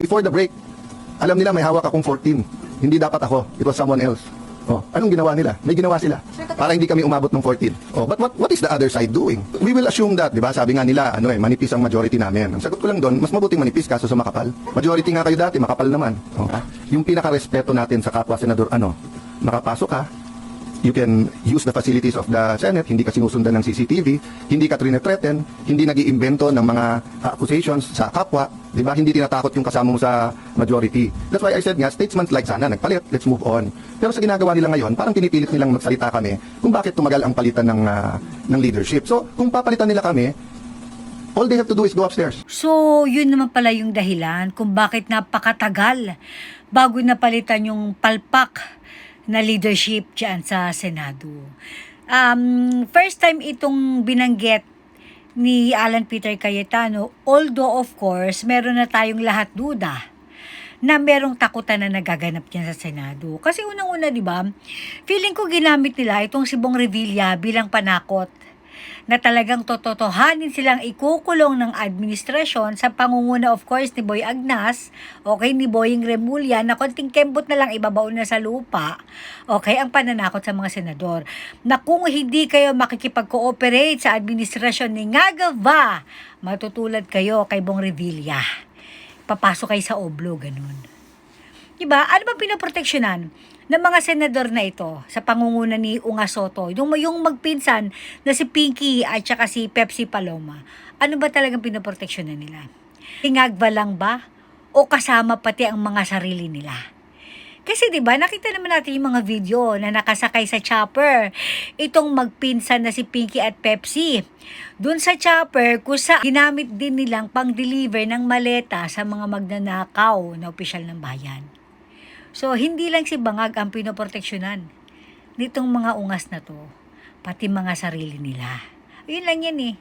Before the break, alam nila may hawak akong 14. Hindi dapat ako. It was someone else. Oh, anong ginawa nila? May ginawa sila. Para hindi kami umabot ng 14. Oh, but what is the other side doing? We will assume that, 'di ba? Sabi nga nila, manipis ang majority namin. Ang sagot ko lang doon, mas mabuting manipis kaso sa makapal. Majority nga kayo dati, makapal naman. Oh, yung pinaka-respeto natin sa kapwa senador, nakapasok ka, you can use the facilities of the Senate, hindi ka sinusundan ng CCTV, hindi ka threaten, hindi nag-iimbento ng mga accusations sa kapwa, di ba? Hindi tinatakot yung kasama mo sa majority. That's why I said nga, statesman like sana, nagpalit, let's move on. Pero sa ginagawa nila ngayon, parang pinipilit nilang magsalita kami kung bakit tumagal ang palitan ng leadership. So, kung papalitan nila kami, all they have to do is go upstairs. So, yun naman pala yung dahilan kung bakit napakatagal bago napalitan yung palpak na leadership dyan sa Senado. First time itong binanggit ni Alan Peter Cayetano, although of course, meron na tayong lahat duda na merong takutan na nagaganap dyan sa Senado. Kasi unang-una, di ba, feeling ko ginamit nila itong si Bong Revilla bilang panakot na talagang tototohanin silang ikukulong ng administrasyon sa pangunguna of course ni Boy Agnas, okay, ni Boying Remulla, na konting kembot na lang ibabaon na sa lupa, okay, ang pananakot sa mga senador na kung hindi kayo makikipag-cooperate sa administrasyon ni Ngagava, matutulad kayo kay Bong Revilla, papasok kayo sa oblo, ganun. Diba? Ano ba pinoproteksyonan ng mga senador na ito sa pangunguna ni Unga Soto? Yung magpinsan na si Pinky at saka si Pepsi Paloma. Ano ba talagang pinoproteksyonan nila? Ngagva lang ba? O kasama pati ang mga sarili nila? Kasi diba, nakita naman natin yung mga video na nakasakay sa chopper. Itong magpinsan na si Pinky at Pepsi. Doon sa chopper, kusa ginamit din nilang pang-deliver ng maleta sa mga magnanakaw na opisyal ng bayan. So, hindi lang si Bangag ang pinoproteksyonan nitong mga ungas na to, pati mga sarili nila. Yun lang yan eh.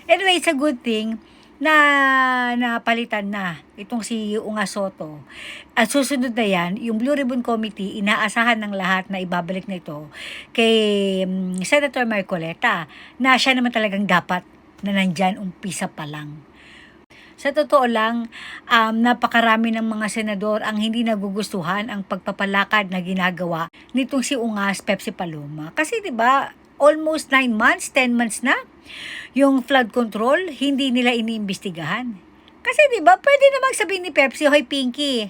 Anyway, it's a good thing na napalitan na itong si Unga Soto. At susunod na yan, yung Blue Ribbon Committee, inaasahan ng lahat na ibabalik na ito kay Senator Marcoleta, na siya naman talagang dapat na nandyan umpisa pa lang. Sa totoo lang, napakarami ng mga senador ang hindi nagugustuhan ang pagpapalakad na ginagawa nitong si Ungas Pepsi Paloma. Kasi 'di ba, almost 9 months, 10 months na yung flood control, hindi nila iniimbestigahan. Kasi 'di ba, pwede namang sabihin ni Pepsi, "Hoy Pinky,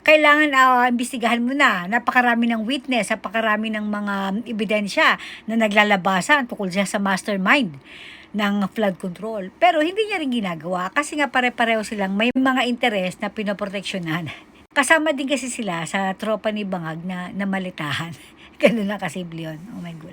kailangan imbestigahan mo na. Napakarami ng witness, napakarami ng mga ebidensya na naglalabasan tungkol sa mastermind ng flood control." Pero hindi niya rin ginagawa kasi nga pare-pareho silang may mga interes na pinoproteksyonan. Kasama din kasi sila sa tropa ni Bangag na malitahan. Ganun lang kasimple yun. Oh my God.